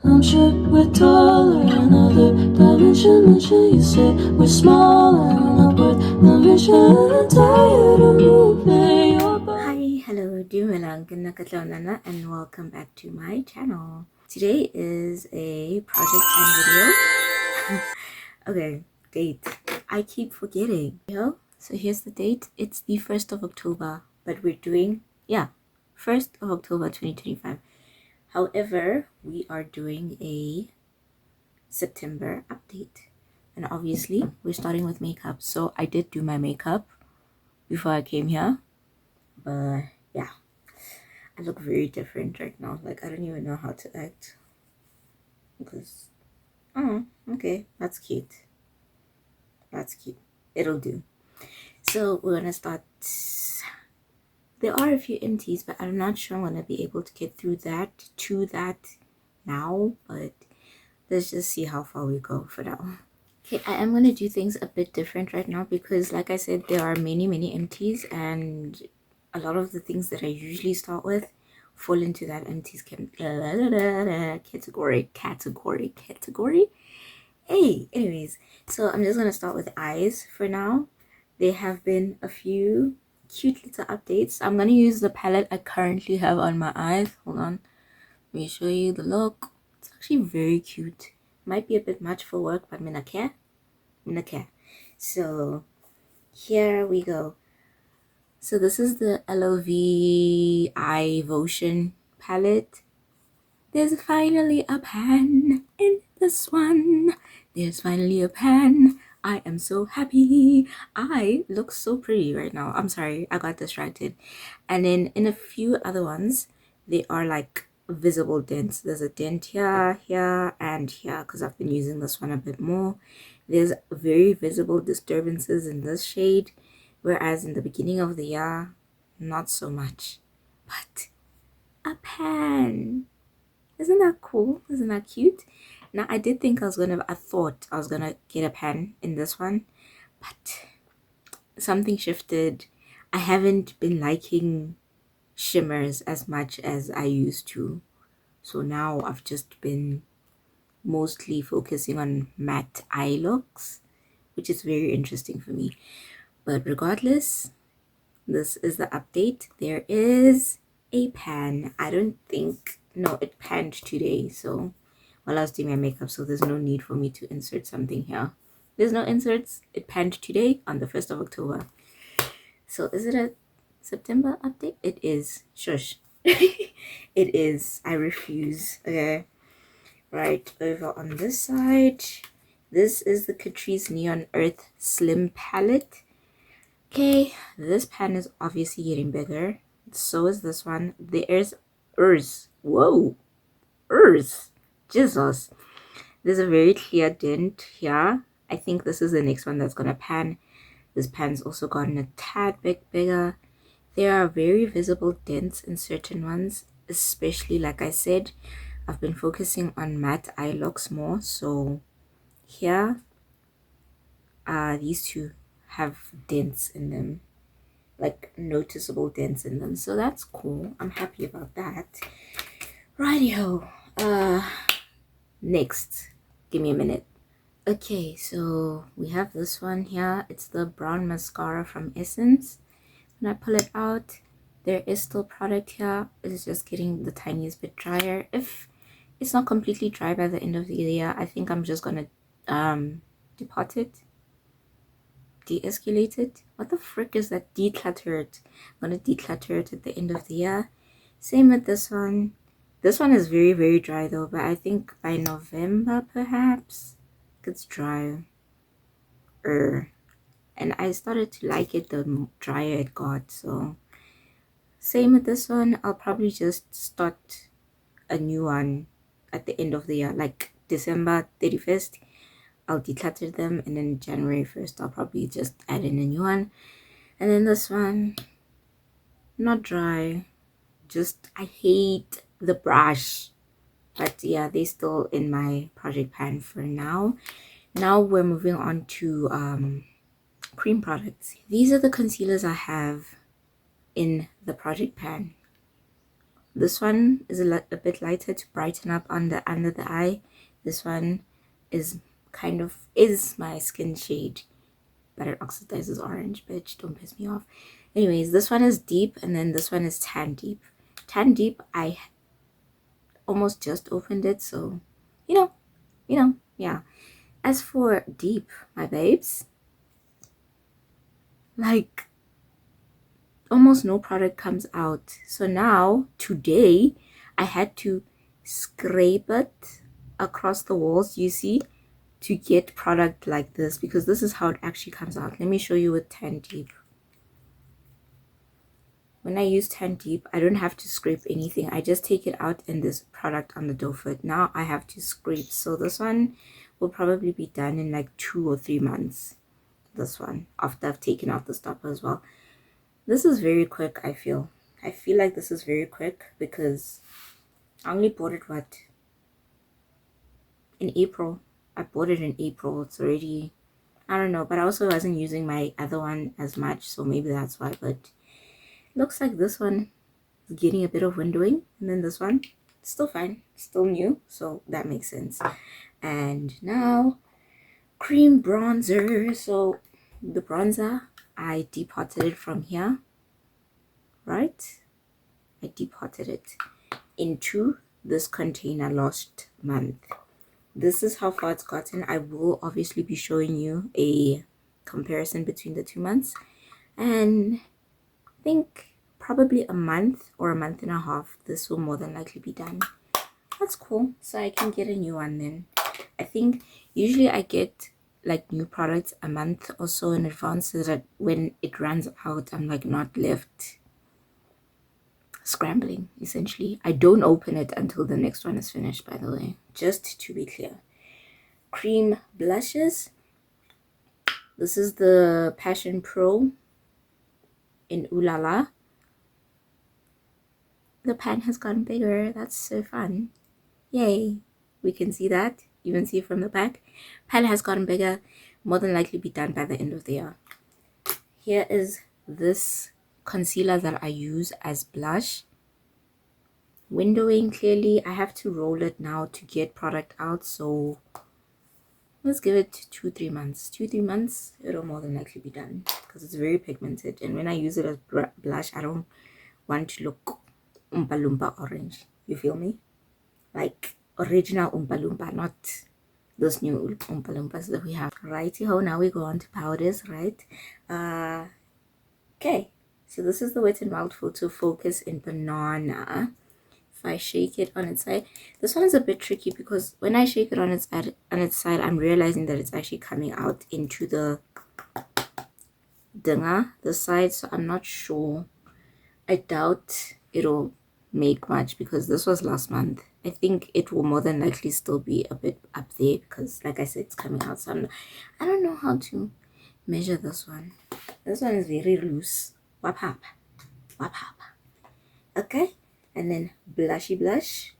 I'm sure we're taller, another dimension. You say we're smaller, not worth the mission. I'm tired of moving your body. Hi, hello, Dumelang, and welcome back to my channel. Today is a project and video. Okay, date. I keep forgetting. So here's the date. It's the 1st of October, but we're doing, 1st of October 2025. However, we are doing a September update. And obviously, we're starting with makeup. So I did do my makeup before I came here. But yeah, I look very different right now. Like, I don't even know how to act. Because, oh, okay, that's cute. That's cute. It'll do. So we're gonna start. There are a few empties, but I'm not sure I'm gonna be able to get through that to that now. But let's just see how far we go for now. Okay, I am gonna do things a bit different right now because, like I said, there are many empties, and a lot of the things that I usually start with fall into that empties category. Hey, anyways, so I'm just gonna start with eyes for now. There have been a few cute little updates. I'm gonna use the palette I currently have on my eyes. Hold on, let me show you the look. It's actually very cute. Might be a bit much for work, but I'm gonna care. So here we go. So this is the LOV Eye Votion palette. There's finally a pan in this one. There's finally a pan. I am so happy. I look so pretty right now. I'm sorry, I got distracted. And then in a few other ones, they are like visible dents. There's a dent here, here, and here because I've been using this one a bit more. There's very visible disturbances in this shade, whereas in the beginning of the year, not so much. But a pan. Isn't that cool? Isn't that cute? Now, I thought I was gonna get a pan in this one, but something shifted. I haven't been liking shimmers as much as I used to. So now I've just been mostly focusing on matte eye looks, which is very interesting for me. But regardless, this is the update. There is a pan. No, it panned today. So while I was doing my makeup, so there's no need for me to insert something here. There's no inserts. It panned today on the 1st of October. So is it a September update? It is. Shush. It is. I refuse. Okay. Right over on this side, this is the Catrice Neon Earth Slim Palette. Okay, this pan is obviously getting bigger. So is this one. There's Earth. Whoa, Earth. Jesus. There's a very clear dent here. I think this is the next one that's gonna pan. This pan's also gotten a tad bit bigger. There are very visible dents in certain ones, especially, like I said, I've been focusing on matte eye looks more. So here, these two have dents in them, like noticeable dents in them. So that's cool. I'm happy about that. Rightio. Next, give me a minute. Okay, so we have this one here. It's the brown mascara from Essence. When I pull it out, there is still product here. It's just getting the tiniest bit drier. If it's not completely dry by the end of the year, I think I'm just gonna depot it, de-escalate it. What the frick is that? Declutter it. I'm gonna declutter it at the end of the year. Same with this one. This one is very dry though, but I think by November perhaps it's dry. And I started to like it the drier it got. So same with this one. I'll probably just start a new one at the end of the year, like December 31st. I'll declutter them, and then January 1st I'll probably just add in a new one. And then this one, not dry, just I hate the brush, but yeah, they're still in my project pan for now. Now we're moving on to cream products. These are the concealers I have in the project pan. This one is a bit lighter to brighten up under the eye. This one is my skin shade, but it oxidizes orange. Bitch, don't piss me off. Anyways, this one is deep, and then this one is tan deep. Tan deep, I almost just opened it, so you know, yeah. As for deep, my babes, like almost no product comes out. So now today I had to scrape it across the walls, you see, to get product like this, because this is how it actually comes out. Let me show you with tan deep. When I use tan deep, I don't have to scrape anything. I just take it out and there's product on the dough foot. Now I have to scrape. So this one will probably be done in like 2 or 3 months. This one, after I've taken out the stopper as well. This is very quick, I feel. I feel like this is very quick because I only bought it, in April. I bought it in April. It's already, I don't know, but I also wasn't using my other one as much, so maybe that's why. But looks like this one is getting a bit of windowing, and then this one still fine, still new, so that makes sense. And now cream bronzer. So the bronzer, I depotted it from here, right? I depotted it into this container last month. This is how far it's gotten. I will obviously be showing you a comparison between the 2 months, and I think probably a month or a month and a half this will more than likely be done. That's cool, so I can get a new one then. I think usually I get like new products a month or so in advance, so that when it runs out I'm like not left scrambling. Essentially, I don't open it until the next one is finished, by the way, just to be clear. Cream blushes. This is the Passion Pro in Ooh La La. The pan has gotten bigger. That's so fun. Yay. We can see that. You can see from the back. Pan has gotten bigger. More than likely be done by the end of the year. Here is this concealer that I use as blush. Windowing, clearly I have to roll it now to get product out, so let's give it 2-3 months. 2-3 months, it'll more than likely be done because it's very pigmented, and when I use it as blush, I don't want to look Oompa Loompa orange. You feel me? Like original Oompa Loompa, not those new Oompa Loompas that we have. Righty ho, now we go on to powders, right? Okay, so this is the Wet n Wild Photo Focus in Banana. If I shake it on its side, this one is a bit tricky because when I shake it on its side, I'm realizing that it's actually coming out into the dinger, the side, so I'm not sure. I doubt it'll make much because this was last month. I think it will more than likely still be a bit up there because, like I said, it's coming out, so I don't know how to measure this one. This one is very loose. Wap up. Okay, and then blushy blush.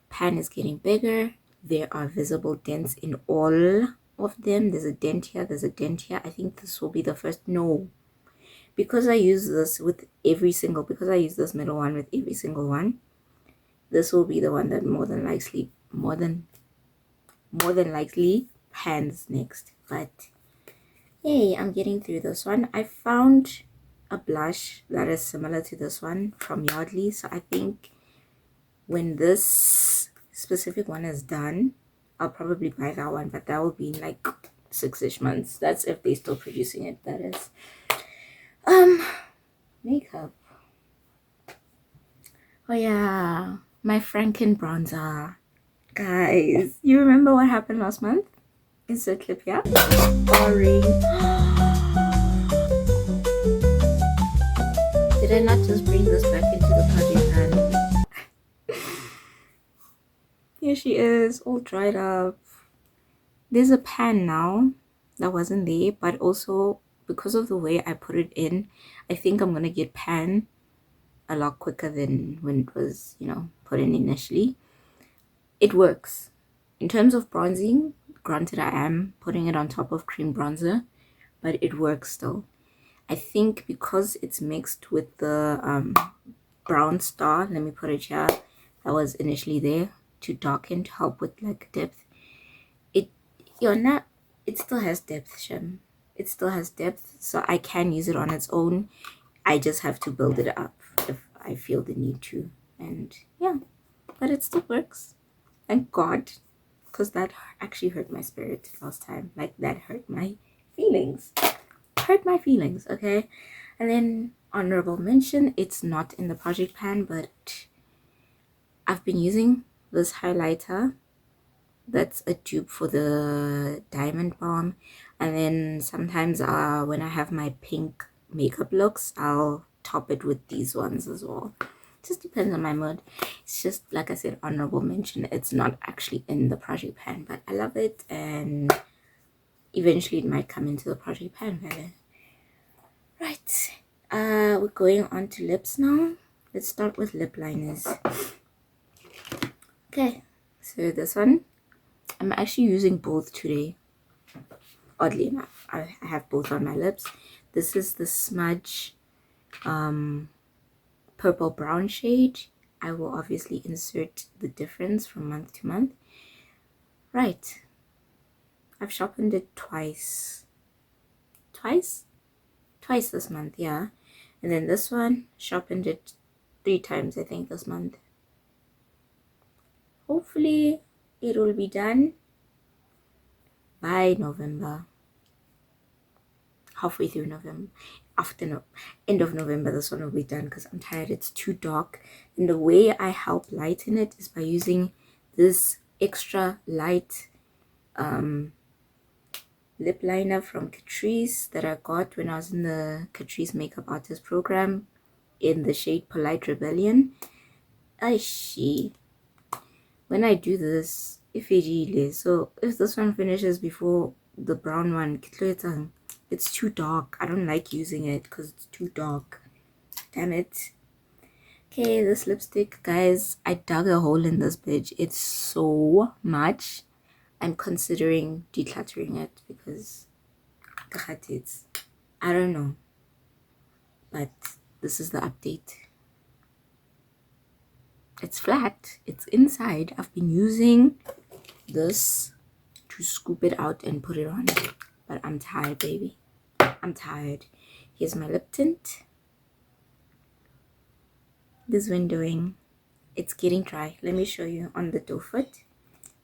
Pan is getting bigger. There are visible dents in all of them. There's a dent here, there's a dent here. I think this will be the first. No, because I use this with every single, because I use this middle one with every single one, this will be the one that more than likely pans next. But yay, I'm getting through this one. I found a blush that is similar to this one from Yardley, so I think when this specific one is done, I'll probably buy that one, but that will be in like 6-ish months. That's if they're still producing it, that is. Makeup. Oh yeah, my Franken bronzer. Guys, you remember what happened last month? Insert clip here. Sorry. Did I not just bring this back into the project? And here she is, all dried up. There's a pan now that wasn't there, but also because of the way I put it in, I think I'm gonna get pan a lot quicker than when it was, put in initially. It works. In terms of bronzing, granted I am putting it on top of cream bronzer, but it works still. I think because it's mixed with the brown star, let me put it here, that was initially there to darken, to help with like depth. It still has depth, Shem. It still has depth, so I can use it on its own. I just have to build it up if I feel the need to. And yeah, but it still works. Thank God, because that actually hurt my spirit last time. Like, that hurt my feelings. Hurt my feelings, okay? And then honorable mention, it's not in the project pan, but I've been using this highlighter that's a dupe for the diamond balm. And then sometimes when I have my pink makeup looks, I'll top it with these ones as well. Just depends on my mood. It's just, like I said, honorable mention. It's not actually in the project pan, but I love it, and eventually it might come into the project pan. Right, we're going on to lips now. Let's start with lip liners. Okay, so this one, I'm actually using both today. Oddly enough, I have both on my lips. This is the Smudge purple brown shade. I will obviously insert the difference from month to month. Right, I've sharpened it twice this month, yeah. And then this one, sharpened it 3 times, I think, this month. Hopefully it will be done by November, halfway through November. End of November, this one will be done, because I'm tired. It's too dark, and the way I help lighten it is by using this extra light lip liner from Catrice that I got when I was in the Catrice makeup artist program in the shade Polite Rebellion. When I do this, so if this one finishes before the brown one, it's too dark. I don't like using it because it's too dark. Damn it. Okay, this lipstick, guys, I dug a hole in this bitch. It's so much. I'm considering decluttering it because I don't know, but this is the update. It's flat, it's inside. I've been using this to scoop it out and put it on, but I'm tired, baby. I'm tired. Here's my lip tint. This windowing, it's getting dry. Let me show you on the doe foot.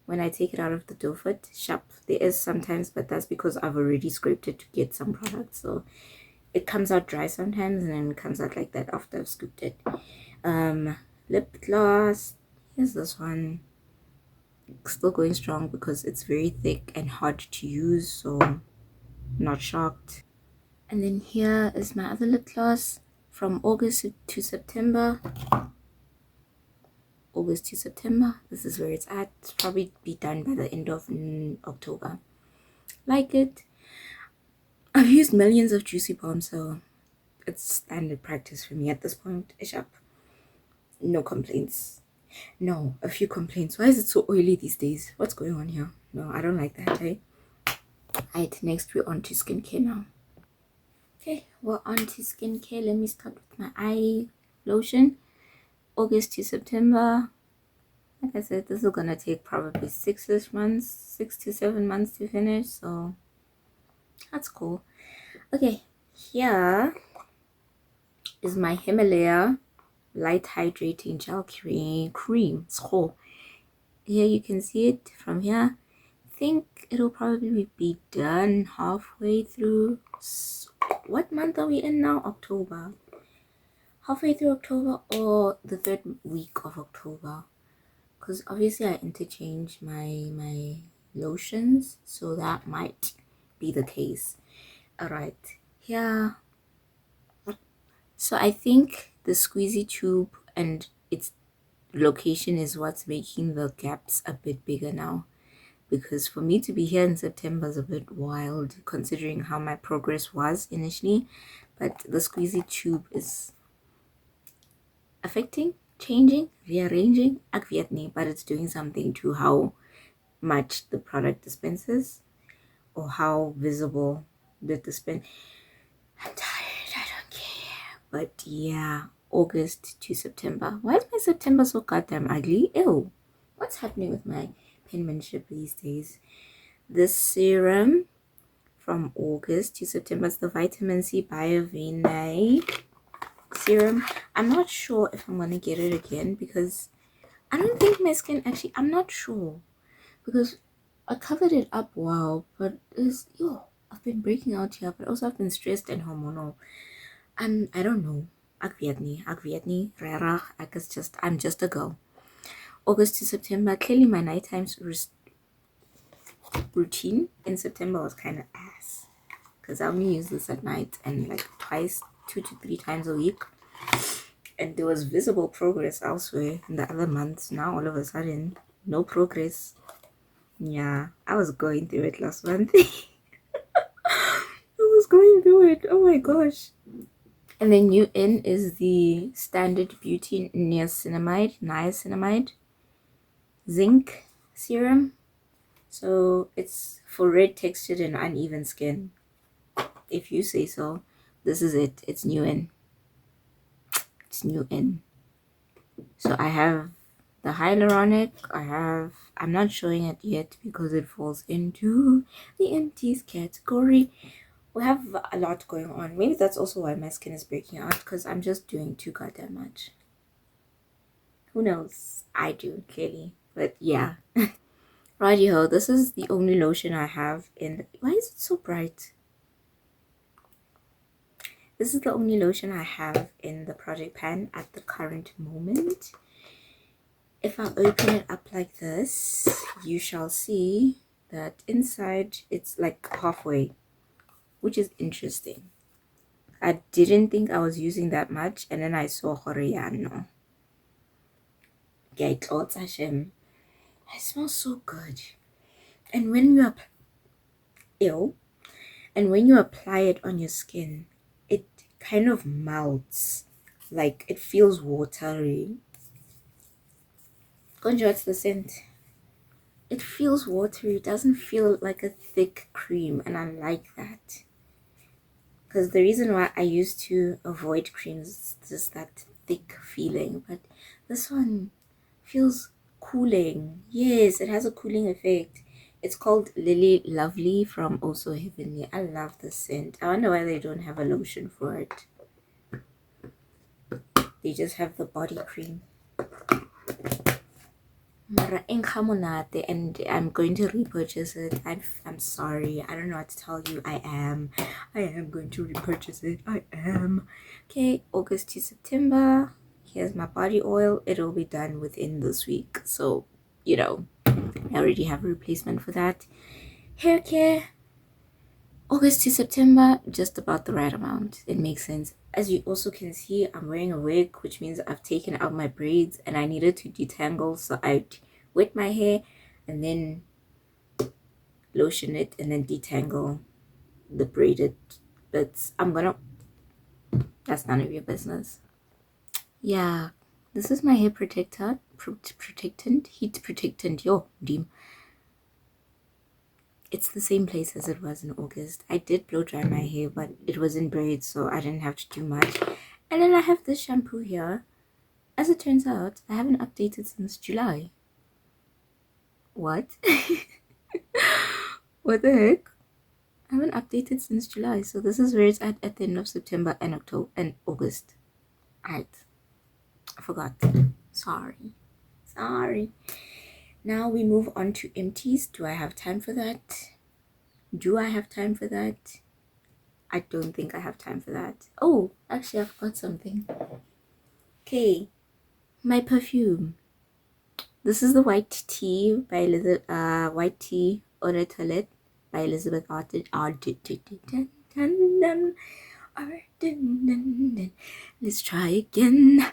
When I take it out of the doe foot, sharp, there is sometimes, but that's because I've already scraped it to get some product, so it comes out dry sometimes, and then it comes out like that after I've scooped it. Lip gloss, here's this one. Still going strong because it's very thick and hard to use, so not shocked. And then here is my other lip gloss from August to September. This is where it's at. It's probably be done by the end of October. Like it. I've used millions of Juicy Balm, so it's standard practice for me at this point. Ish up. No complaints. No, a few complaints. Why is it so oily these days? What's going on here? No, I don't like that, eh? Alright, next we're on to skincare now. Okay, we're on to skincare. Let me start with my eye lotion. August to September. Like I said, this is gonna take probably 6 to 7 months to finish, so that's cool. Okay, here is my Himalaya light hydrating gel cream. Here you can see it from here. I think it'll probably be done halfway through. What month are we in now? October. Halfway through October or the 3rd week of October, because obviously I interchange my lotions, so that might be the case. All right, here. So I think the squeezy tube and its location is what's making the gaps a bit bigger now, because for me to be here in September is a bit wild considering how my progress was initially, but the squeezy tube is affecting, changing, rearranging, ek weet nie, but it's doing something to how much the product dispenses or how visible the dispense. I'm tired, I don't care, but yeah, August to September. Why is my September so goddamn ugly? Ew. What's happening with my penmanship these days? This serum from August to September is the vitamin C Biovene serum. I'm not sure if I'm gonna get it again because I don't think my skin actually, I'm not sure because I covered it up well, but it's I've been breaking out here, but also I've been stressed and hormonal. I don't know. Ek weet nie, regtig. I'm just a girl. August to September, clearly my nighttime routine in September was kind of ass because I only use this at night and like twice, 2 to 3 times a week. And there was visible progress elsewhere in the other months. Now all of a sudden, no progress. Yeah, I was going through it last month. I was going through it. Oh my gosh. And then new in is the Standard Beauty niacinamide zinc serum. So it's for red textured and uneven skin. If you say so. This is it. It's new in. It's new in. So I have the hyaluronic. I'm not showing it yet because it falls into the empties category. We have a lot going on. Maybe that's also why my skin is breaking out because I'm just doing too goddamn much. Who knows? I do, clearly. But yeah. Righty-ho, this is the only lotion I have in... Why is it so bright? This is the only lotion I have in the project pan at the current moment. If I open it up like this, you shall see that inside it's like halfway, which is interesting. I didn't think I was using that much, and then I saw Horiano. It smells so good. And when you apply it on your skin, it kind of melts. Like it feels watery. Gonja, what's the scent? It feels watery. It doesn't feel like a thick cream, and I like that. Because the reason why I used to avoid creams is just that thick feeling, but this one feels cooling. Yes, it has a cooling effect. It's called Lily Lovely from Also Heavenly. I love this scent. I wonder why they don't have a lotion for it. They just have the body cream. And I'm going to repurchase it. I'm sorry. I don't know what to tell you. I am going to repurchase it. I am. Okay, August to September. Here's my body oil. It'll be done within this week. So, I already have a replacement for that. Hair care. August to September, just about the right amount. It makes sense. As you also can see, I'm wearing a wig, which means I've taken out my braids and I needed to detangle. So I wet my hair and then lotion it and then detangle the braided bits. That's none of your business. Yeah, this is my hair protectant, heat protectant. Yo, deem. It's the same place as it was in August. I did blow dry my hair, but it was in braids, so I didn't have to do much. And then I have this shampoo here. As it turns out, I haven't updated since July. What? What the heck? I haven't updated since July, so this is where it's at the end of September and October and August. I forgot. Sorry. Now we move on to empties. Do I have time for that? I don't think I have time for that. Oh, actually, I forgot something. Okay, my perfume. This is the White Tea by White Tea Eau de Toilette by Elizabeth Arden. Let's try again.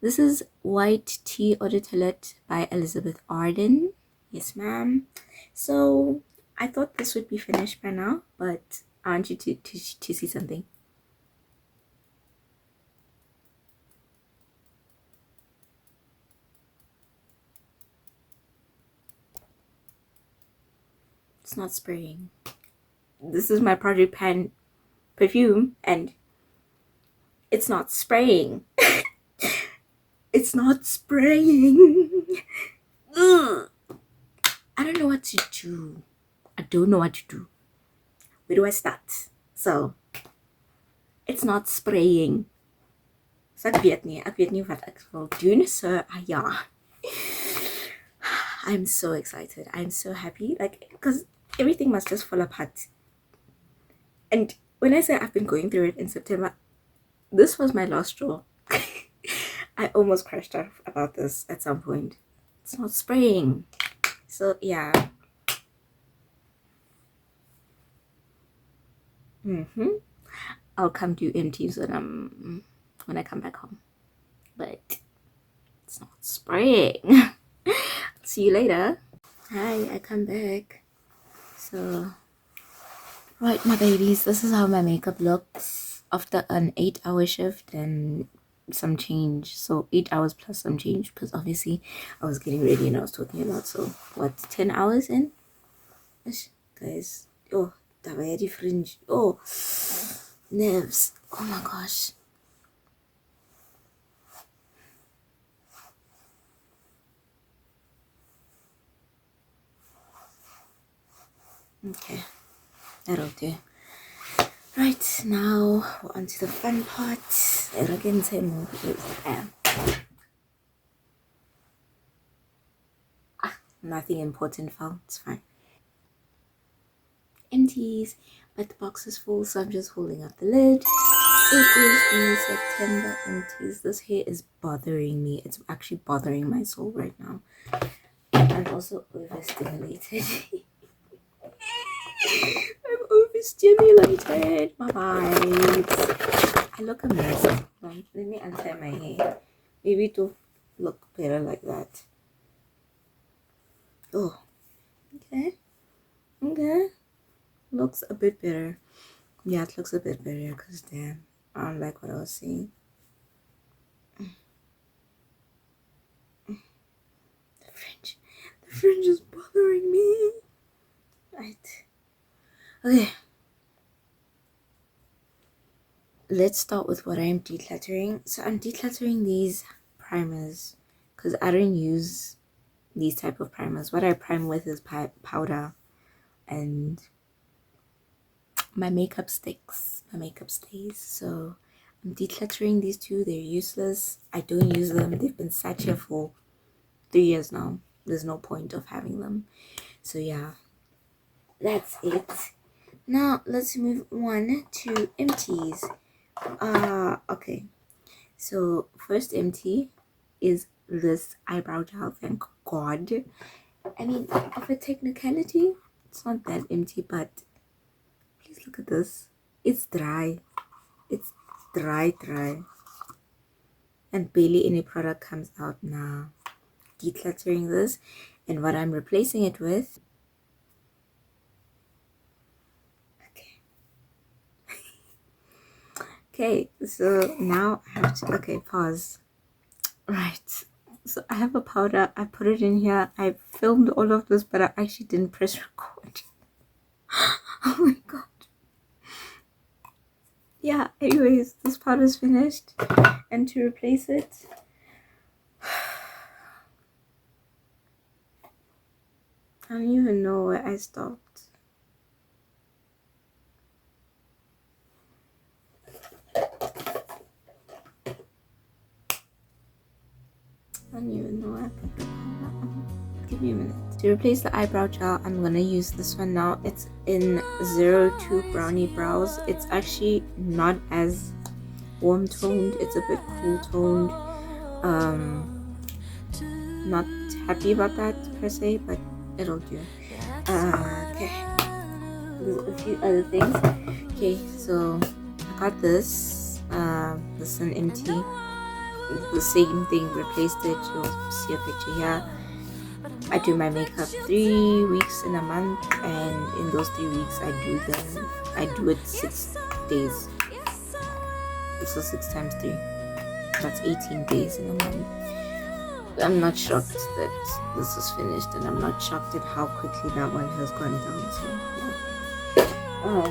This is White Tea Eau de Toilette by Elizabeth Arden. Yes, ma'am. So I thought this would be finished by now, but I want you to see something. It's not spraying. This is my Project Pan perfume and it's not spraying. It's not spraying. Ugh. I don't know what to do. I don't know what to do. Where do I start? So, it's not spraying. So ek weet nie wat ek wil doen. So, ja. I'm so excited. I'm so happy. Like, because everything must just fall apart. And when I say I've been going through it in September, this was my last straw. I almost crashed out about this at some point. It's not spraying. So, yeah. I'll come do empties when I come back home. But it's not spraying. See you later. Hi, I come back. So, right, my babies, this is how my makeup looks after an 8-hour shift and some change. So 8 hours plus some change, because obviously I was getting ready and I was talking about, so what, 10 hours in? Guys, oh, that way the fringe. Oh, nerves. Oh my gosh. Okay, that'll do. Right, now we're on to the fun part. Nothing important fell, it's fine. Empties, but the box is full, so I'm just holding up the lid. It is the September empties. This hair is bothering me. It's actually bothering my soul right now. I'm also overstimulated. I'm overstimulated. My vibes. I look amazing. Let me untie my hair. Maybe to look better like that. Oh, okay. Okay. Looks a bit better. Yeah, it looks a bit better because damn, I don't like what I was seeing. The fringe is bothering me. Right. Okay. Let's start with what I'm decluttering. So I'm decluttering these primers because I don't use these type of primers. What I prime with is powder and my makeup sticks, my makeup stays. So I'm decluttering these two. They're useless. I don't use them. They've been sat here for 3 years now. There's no point of having them. So yeah, that's it. Now let's move on to empties. Okay, so first empty is this eyebrow gel. Thank God. I mean, of a technicality, it's not that empty, but please look at this. It's dry. It's dry, and barely any product comes out now. Decluttering this, and what I'm replacing it with. Okay, so now I have to, okay, pause. Right, so I have a powder. I put it in here. I filmed all of this, but I actually didn't press record. Oh my god. Yeah, anyways, this powder is finished, and to replace it, I don't even know where I stopped. I don't even know where I put the powder. Give me a minute. To replace the eyebrow gel, I'm gonna use this one now. It's in 02 Brownie Brows. It's actually not as warm toned. It's a bit cool toned. Not happy about that per se, but it'll do. Okay. There's a few other things. Okay, so I got this. This is an empty. The same thing, replaced it. You'll see a picture here. I do my makeup 3 weeks in a month, and in those 3 weeks I do it 6 days. So 6 times 3, that's 18 days in a month. I'm not shocked that this is finished, and I'm not shocked at how quickly that one has gone down. So yeah.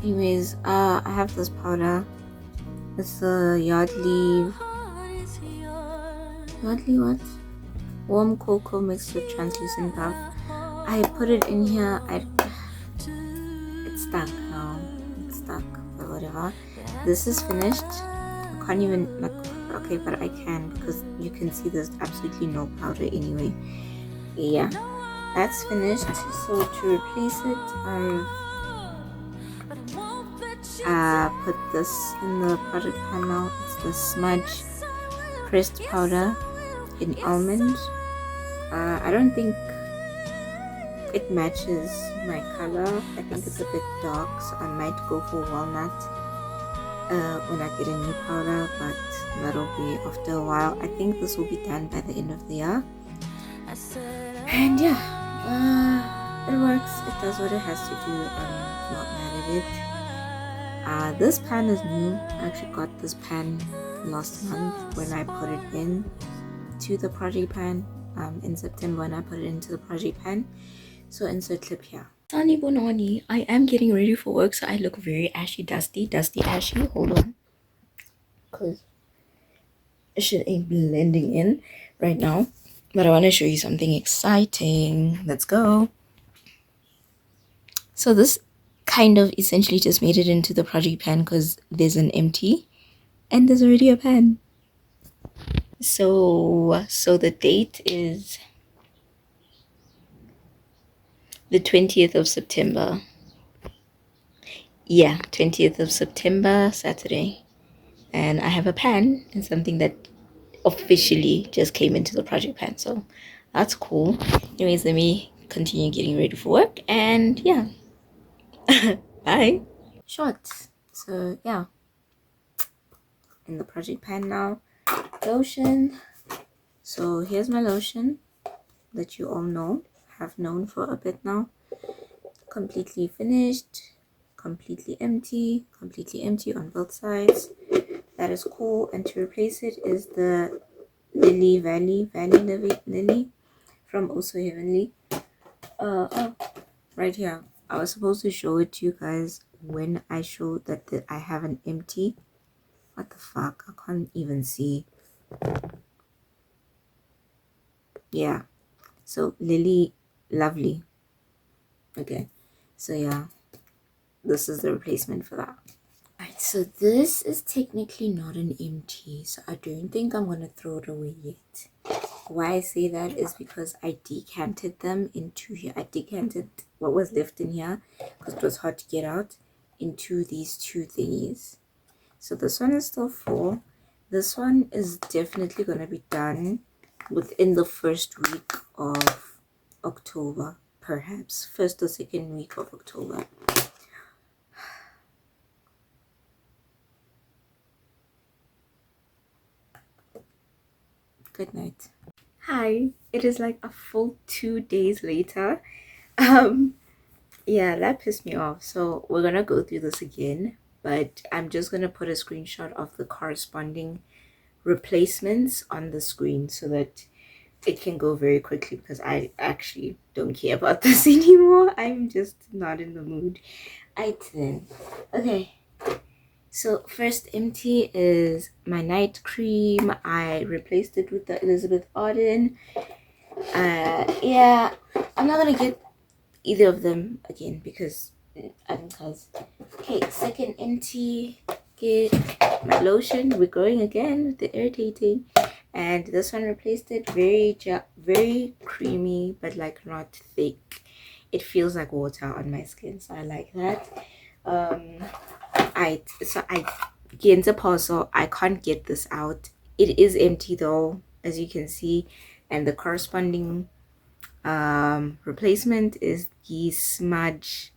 Anyways, I have this powder. It's a Yardley what? Warm cocoa mixed with translucent puff. I put it in here. It's stuck now. It's stuck, but whatever. This is finished. I can't even okay, but I can because you can see there's absolutely no powder anyway. Yeah, that's finished. So to replace it, I've put this in the project pan now. It's the Smudge pressed powder in almond. I don't think it matches my color. I think it's a bit dark, so I might go for walnut when I get a new powder, but that'll be after a while. I think this will be done by the end of the year. And yeah, it works. It does what it has to do. I'm not mad at it. This pan is new. I actually got this pan last month when I put it in to the project pan. In September when I put it into the project pan. So insert clip here. Sunny Bonani, I am getting ready for work, so I look very ashy, dusty, ashy. Hold on, because shit ain't blending in right now. But I want to show you something exciting. Let's go. So this kind of essentially just made it into the project pan because there's an empty and there's already a pan. So the date is the 20th of September. Yeah, 20th of September, Saturday. And I have a pan and something that officially just came into the project pan. So that's cool. Anyways, let me continue getting ready for work. And yeah. Bye. Short. So yeah. In the project pan now. Lotion. So here's my lotion that you all know. Have known for a bit now. Completely finished. Completely empty on both sides. That is cool. And to replace it is the Lily from Also Heavenly. Right here. I was supposed to show it to you guys when I showed that I have an empty. What the fuck? I can't even see. Yeah. So Lily Lovely. Okay. So yeah. This is the replacement for that. Alright, so this is technically not an empty, so I don't think I'm gonna throw it away yet. Why I say that is because I decanted them into here. I decanted what was left in here because it was hard to get out into these two thingies. So this one is still full. This one is definitely gonna be done within the first week of October, perhaps first or second week of October. Good night. Hi, it is like a full 2 days later. Yeah, that pissed me off. So we're gonna go through this again, but I'm just gonna put a screenshot of the corresponding replacements on the screen so that it can go very quickly because I actually don't care about this anymore. I'm just not in the mood. Okay. So first empty is my night cream. I replaced it with the Elizabeth Arden. Yeah, I'm not gonna get either of them again because okay, second empty, get my lotion. We're going again with the irritating, and this one replaced it. Very creamy, but like not thick. It feels like water on my skin, so I like that. I get the parcel. I can't get this out. It is empty though, as you can see, and the corresponding replacement is the Smudge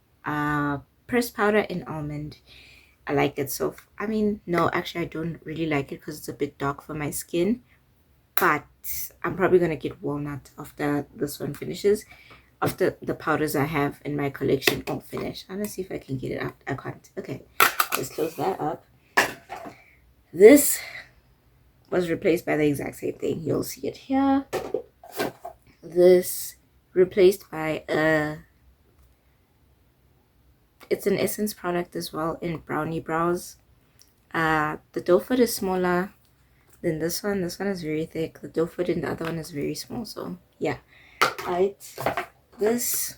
pressed powder in almond. I like it. So I mean, no, actually I don't really like it because it's a bit dark for my skin, but I'm probably gonna get walnut after this one finishes, after the powders I have in my collection all finish. I'm gonna see if I can get it out. I can't. Okay, let's close that up. This was replaced by the exact same thing. You'll see it here. This replaced by it's an Essence product as well in Brownie Brows. The doe foot is smaller than this one. This one is very thick. The doe foot in the other one is very small. So yeah. Right. This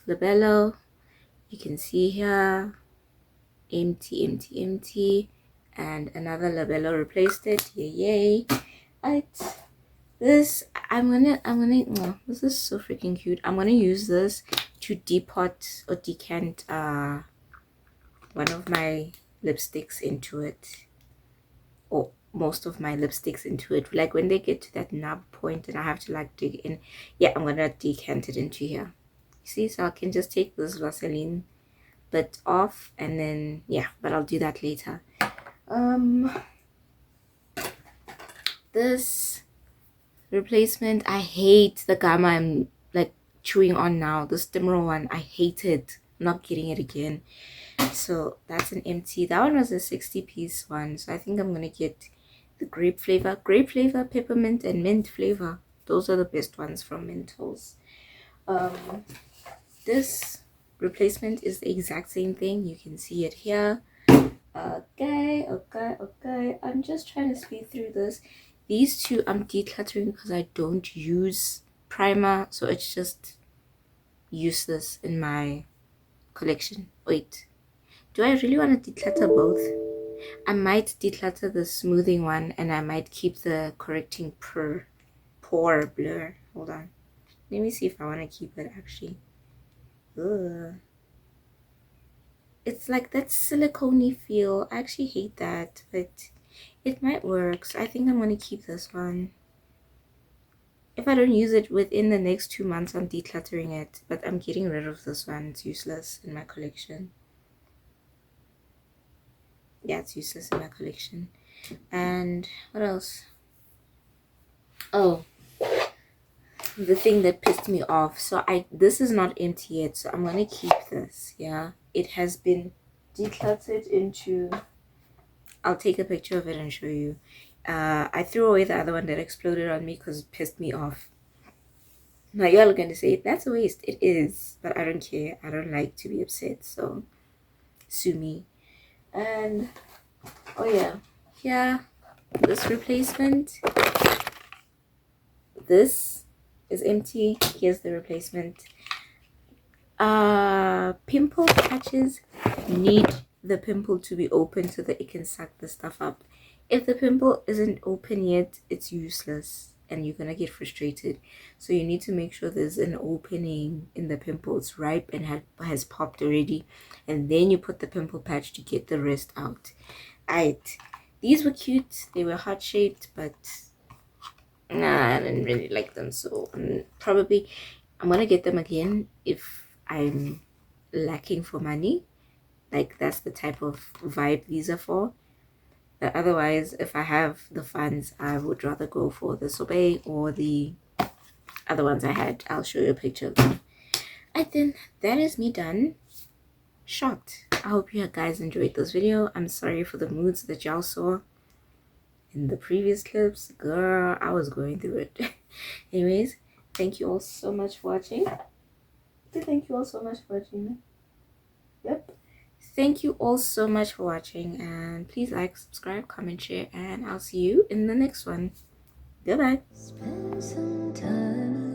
labello, you can see here, empty, empty, empty, and another labello replaced it. Yay! Right. This this is so freaking cute. I'm gonna use this to depot or decant one of my lipsticks into it, or most of my lipsticks into it. Like when they get to that nub point and I have to like dig in, yeah, I'm gonna decant it into here. See, so I can just take this Vaseline bit off and then yeah, but I'll do that later. This replacement, I hate the gum I'm like chewing on now, the Stimro one. I hate it. I'm not getting it again. So that's an empty. That one was a 60-piece one, so I think I'm gonna get the grape flavor, peppermint, and mint flavor. Those are the best ones from Mentos. This replacement is the exact same thing. You can see it here. Okay. I'm just trying to speed through this. These two I'm decluttering because I don't use primer, so it's just useless in my collection. Wait, do I really want to declutter both? I might declutter the smoothing one and I might keep the correcting pore blur. Hold on, let me see if I want to keep it actually. Ugh. It's like that silicone-y feel. I actually hate that, but it might work, so I think I'm going to keep this one. If I don't use it within the next 2 months, I'm decluttering it, but I'm getting rid of this one. It's useless in my collection. Yeah, it's useless in my collection. And what else? Oh, the thing that pissed me off. So this is not empty yet, so I'm going to keep this. Yeah, it has been decluttered into... I'll take a picture of it and show you. I threw away the other one that exploded on me because it pissed me off. Now y'all are going to say, that's a waste. It is, but I don't care. I don't like to be upset, so sue me. And, oh yeah, here, this replacement. This is empty. Here's the replacement. Pimple patches need the pimple to be open so that it can suck the stuff up. If the pimple isn't open yet, it's useless and you're gonna get frustrated. So you need to make sure there's an opening in the pimple. It's ripe and has popped already, and then you put the pimple patch to get the rest out. Alright, these were cute. They were heart shaped, but nah, I didn't really like them, so I'm gonna get them again if I'm lacking for money. Like, that's the type of vibe these are for. But otherwise, if I have the funds, I would rather go for the Sorbet or the other ones I had. I'll show you a picture of them. And then that is me done. Shot. I hope you guys enjoyed this video. I'm sorry for the moods that y'all saw in the previous clips. Girl, I was going through it. Anyways, thank you all so much for watching. Thank you all so much for watching. Yep. Thank you all so much for watching, and please like, subscribe, comment, share, and I'll see you in the next one. Goodbye. Spend some time